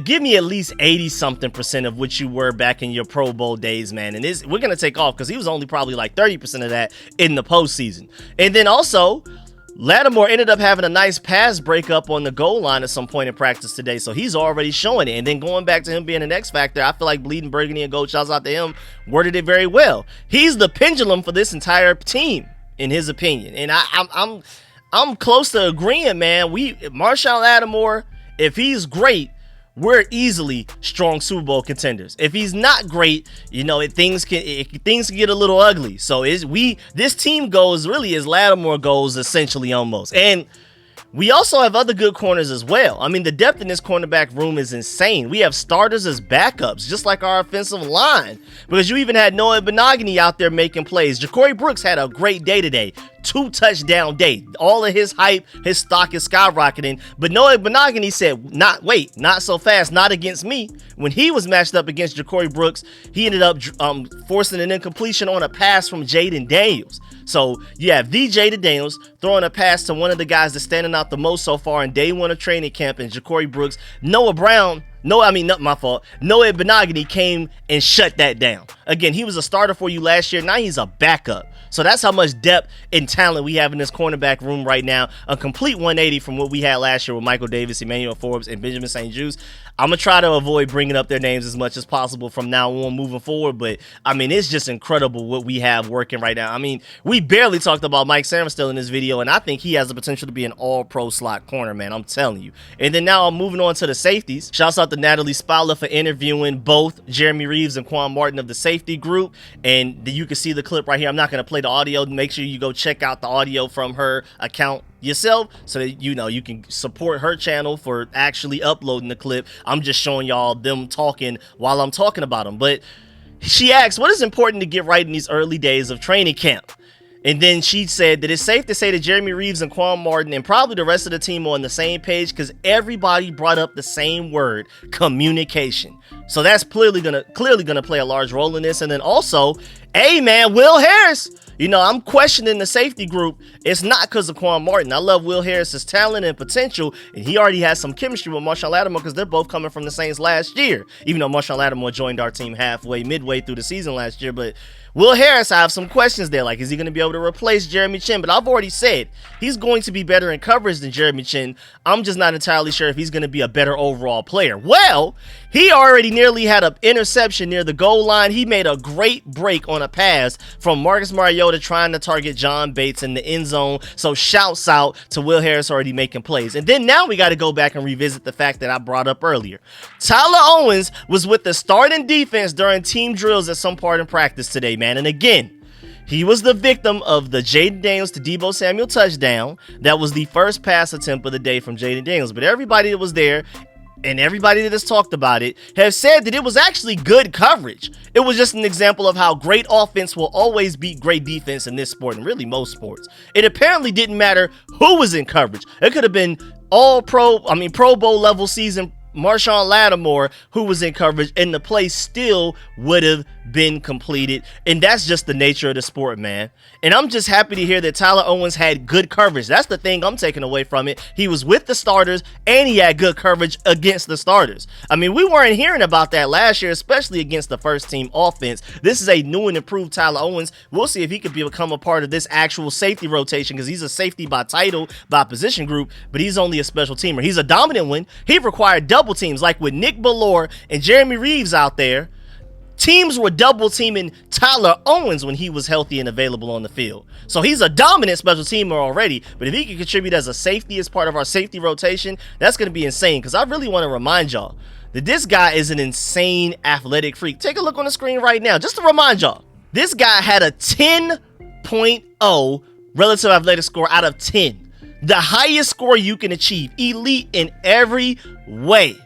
give me at least 80-something% of what you were back in your Pro Bowl days, man. And we're going to take off because he was only probably like 30% of that in the postseason. And then also, Lattimore ended up having a nice pass breakup on the goal line at some point in practice today, so he's already showing it. And then going back to him being an X factor, I feel like Bleeding Burgundy and Gold, shouts out to him, worded it very well. He's the pendulum for this entire team, in his opinion. And I'm close to agreeing, man. Marshon Lattimore, if he's great, we're easily strong Super Bowl contenders. If he's not great, things can get a little ugly. So this team goes really as Lattimore goes, essentially, almost. And we also have other good corners as well. I mean, the depth in this cornerback room is insane. We have starters as backups, just like our offensive line, because you even had Noah Benogany out there making plays. Ja'Cory Brooks had a great day today. 2-touchdown day. All of his hype, his stock is skyrocketing. But Noah Benogany said, not so fast, not against me. When he was matched up against Ja'Cory Brooks, he ended up forcing an incompletion on a pass from Jayden Daniels. So you have Jayden Daniels throwing a pass to one of the guys that's standing out the most so far in day one of training camp, and Ja'Cory Brooks. Noah Benogany came and shut that down. Again, he was a starter for you last year. Now he's a backup. So that's how much depth and talent we have in this cornerback room right now. A complete 180 from what we had last year with Michael Davis, Emmanuel Forbes, and Benjamin St-Juste. I'm going to try to avoid bringing up their names as much as possible from now on moving forward. But, I mean, it's just incredible what we have working right now. I mean, we barely talked about Mike Sammerstill in this video, and I think he has the potential to be an all-pro slot corner, man. I'm telling you. And then now I'm moving on to the safeties. Shouts out to Natalie Spalla for interviewing both Jeremy Reeves and Quan Martin of the safety group. And you can see the clip right here. I'm not going to play the audio. Make sure you go check out the audio from her account yourself so that you can support her channel for actually uploading the clip. I'm just showing y'all them talking while I'm talking about them. But she asked, what is important to get right in these early days of training camp? And then she said that it's safe to say that Jeremy Reeves and Quan Martin and probably the rest of the team are on the same page because everybody brought up the same word, communication. So that's clearly gonna play a large role in this. And then also, hey man, Will Harris. I'm questioning the safety group. It's not because of Quan Martin. I love Will Harris's talent and potential, and he already has some chemistry with Marshon Lattimore because they're both coming from the Saints last year, even though Marshon Lattimore joined our team midway through the season last year. But Will Harris, I have some questions there. Like, is he going to be able to replace Jeremy Chinn? But I've already said he's going to be better in coverage than Jeremy Chinn. I'm just not entirely sure if he's going to be a better overall player. Well, he already nearly had an interception near the goal line. He made a great break on a pass from Marcus Mariota trying to target John Bates in the end zone. So shouts out to Will Harris already making plays. And then now we got to go back and revisit the fact that I brought up earlier. Tyler Owens was with the starting defense during team drills at some part in practice today, man. And again, he was the victim of the Jayden Daniels to Deebo Samuel touchdown. That was the first pass attempt of the day from Jayden Daniels. But everybody that was there and everybody that has talked about it have said that it was actually good coverage. It was just an example of how great offense will always beat great defense in this sport, and really most sports. It apparently didn't matter who was in coverage. It could have been Pro Bowl level season Marshon Lattimore who was in coverage, and the play still would have been completed. And that's just the nature of the sport, man. And I'm just happy to hear that Tyler Owens had good coverage. That's the thing I'm taking away from it. He was with the starters and he had good coverage against the starters. I mean, we weren't hearing about that last year, especially against the first team offense. This is a new and improved Tyler Owens. We'll see if he could become a part of this actual safety rotation, because he's a safety by title, by position group, but he's only a special teamer. He's a dominant one. He required double teams, like with Nick Bellore and Jeremy Reeves out there. Teams were double teaming Tyler Owens when he was healthy and available on the field. So he's a dominant special teamer already, but if he can contribute as a safety, as part of our safety rotation, that's going to be insane, because I really want to remind y'all that this guy is an insane athletic freak. Take a look on the screen right now, just to remind y'all. This guy had a 10.0 relative athletic score out of 10. The highest score you can achieve. Elite in every way.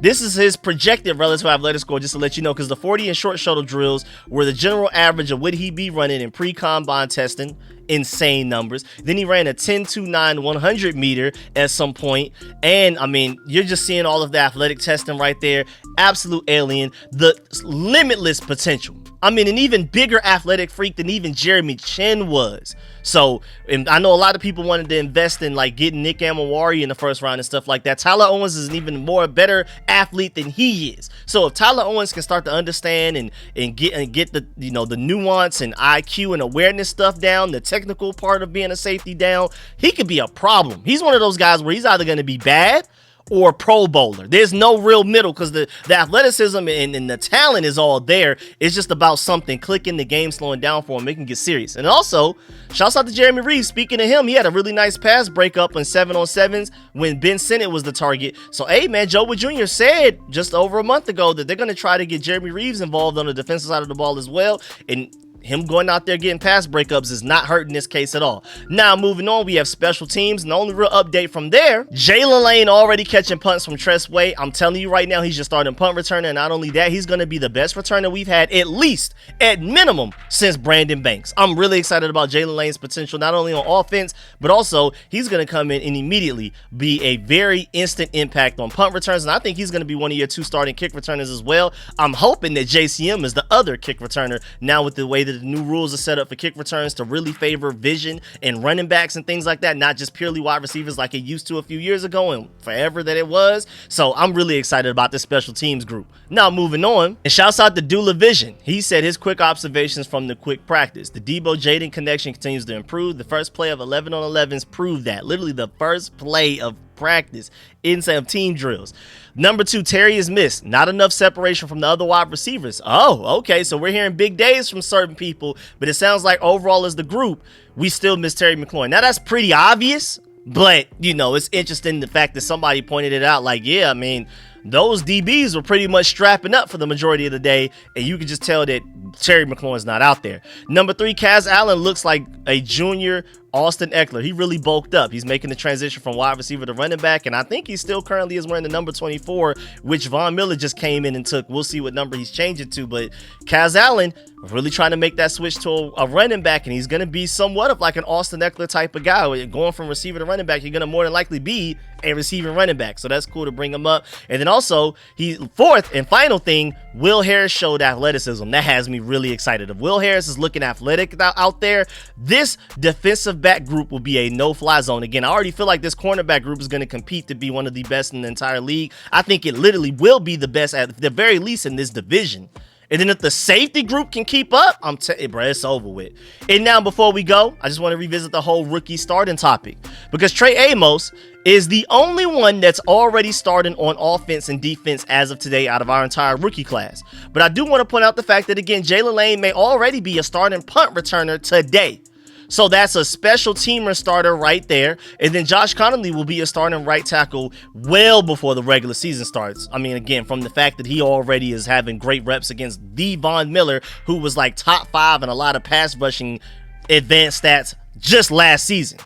This is his projected relative athletic score, just to let you know, because the 40 and short shuttle drills were the general average of what he be running in pre-combine testing. Insane numbers. Then he ran a 10.29 100 meter at some point. And I mean, you're just seeing all of the athletic testing right there. Absolute alien. The limitless potential. I mean, an even bigger athletic freak than even Jeremy Chin was. So, and I know a lot of people wanted to invest in like getting Nick Amawari in the first round and stuff like that. Tyler Owens is an even better athlete than he is. So if Tyler Owens can start to understand and get the, you know, the nuance and IQ and awareness stuff down, the technical part of being a safety down, he could be a problem. He's one of those guys where he's either going to be bad or Pro Bowler. There's no real middle, because the athleticism and the talent is all there. It's just about something clicking, the game slowing down for him, making it get serious. And also, shouts out to Jeremy Reeves. Speaking of him, he had a really nice pass breakup on 7-on-7s when Ben Sinnott was the target. So, hey, man, Joe Wood Jr. said just over a month ago that they're going to try to get Jeremy Reeves involved on the defensive side of the ball as well. And him going out there getting pass breakups is not hurting this case at all. Now, moving on, we have special teams, and the only real update from there, Jaylen Lane already catching punts from Tress Way. I'm telling you right now, he's your starting punt returner, and not only that, he's going to be the best returner we've had, at least, at minimum, since Brandon Banks. I'm really excited about Jaylen Lane's potential, not only on offense, but also he's going to come in and immediately be a very instant impact on punt returns, and I think he's going to be one of your 2 starting kick returners as well. I'm hoping that JCM is the other kick returner now with the way that the new rules are set up for kick returns to really favor vision and running backs and things like that, not just purely wide receivers like it used to a few years ago and forever that it was. So I'm really excited about this special teams group. Now moving on, and shouts out to Dula Vision. He said his quick observations from the quick practice. The Deebo Jayden connection continues to improve. The first play of 11-on-11s proved that. Literally the first play of practice inside of team drills. Number 2, Terry is missed. Not enough separation from the other wide receivers. Oh, okay. So we're hearing big days from certain people, but it sounds like overall as the group, we still miss Terry McLaurin. Now that's pretty obvious, but you know, it's interesting the fact that somebody pointed it out like, yeah, I mean, those DBs were pretty much strapping up for the majority of the day, and you can just tell that Terry McLaurin's not out there. Number 3, Kaz Allen looks like a junior Austin Eckler. He really bulked up. He's making the transition from wide receiver to running back, and I think he still currently is wearing the number 24, which Von Miller just came in and took. We'll see what number he's changing to, but Kaz Allen really trying to make that switch to a running back, and he's going to be somewhat of like an Austin Eckler type of guy. Going from receiver to running back, you're going to more than likely be a receiving running back, so that's cool to bring him up. And then also, he fourth and final thing, Will Harris showed athleticism. That has me really excited. If Will Harris is looking athletic out there, this defensive back group will be a no-fly zone. Again, I already feel like this cornerback group is going to compete to be one of the best in the entire league. I think it literally will be the best at the very least in this division. And then if the safety group can keep up, I'm telling you, bro, it's over with. And now, before we go, I just want to revisit the whole rookie starting topic, because Trey Amos is the only one that's already starting on offense and defense as of today out of our entire rookie class. But I do want to point out the fact that, again, Jaylen Lane may already be a starting punt returner today. So that's a special teamer starter right there. And then Josh Connolly will be a starting right tackle well before the regular season starts. I mean, again, from the fact that he already is having great reps against the Von Miller, who was like top 5 in a lot of pass rushing advanced stats just last season.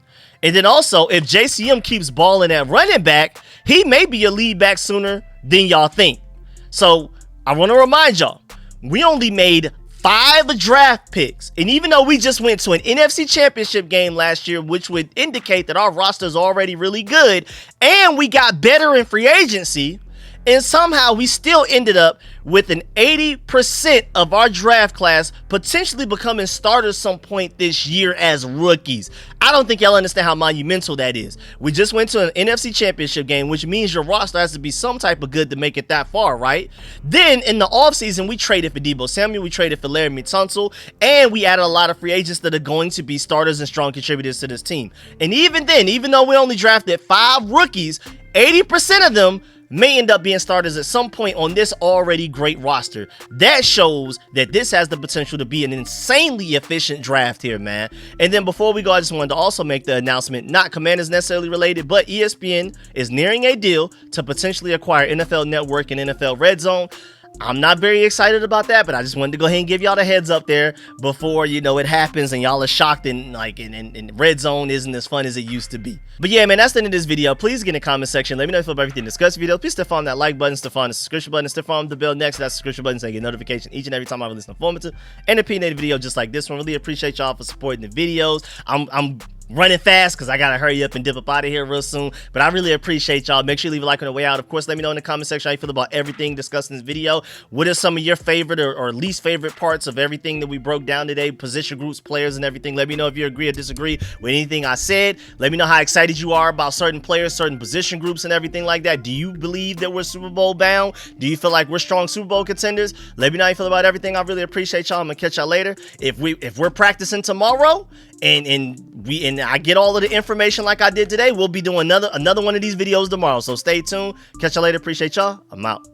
And then also, if JCM keeps balling at running back, he may be a lead back sooner than y'all think. So I want to remind y'all, we only made 5 draft picks, and even though we just went to an NFC Championship game last year, which would indicate that our roster is already really good, and we got better in free agency, and somehow we still ended up with an 80% of our draft class potentially becoming starters some point this year as rookies. I don't think y'all understand how monumental that is. We just went to an NFC Championship game, which means your roster has to be some type of good to make it that far, right? Then in the offseason, we traded for Deebo Samuel, we traded for Larry Tunsil, and we added a lot of free agents that are going to be starters and strong contributors to this team. And even then, even though we only drafted 5 rookies, 80% of them may end up being starters at some point on this already great roster. That shows that this has the potential to be an insanely efficient draft here, man. And then before we go, I just wanted to also make the announcement, not Commanders necessarily related, but ESPN is nearing a deal to potentially acquire NFL Network and NFL Red Zone. I'm not very excited about that, but I just wanted to go ahead and give y'all the heads up there before, you know, it happens and y'all are shocked and like in red zone isn't as fun as it used to be. But yeah, man, that's the end of this video. Please get in the comment section. Let me know if you feel about everything discussed video. Please still follow that like button, still follow the subscription button, still follow the bell next to that subscription button so you get notification each and every time I release an informative and opinionated video just like this one. Really appreciate y'all for supporting the videos. I'm running fast because I gotta hurry up and dip up out of here real soon, but I really appreciate y'all. Make sure you leave a like on the way out. Of course, let me know in the comment section how you feel about everything discussed in this video. What are some of your favorite or least favorite parts of everything that we broke down today, position groups, players, and everything? Let me know if you agree or disagree with anything I said. Let me know how excited you are about certain players, certain position groups, and everything like that. Do you believe that we're Super Bowl bound? Do you feel like we're strong Super Bowl contenders? Let me know how you feel about everything. I really appreciate y'all. I'm gonna catch y'all later. If we're practicing tomorrow and I get all of the information like I did today, we'll be doing another one of these videos tomorrow. So stay tuned. Catch y'all later. Appreciate y'all. I'm out.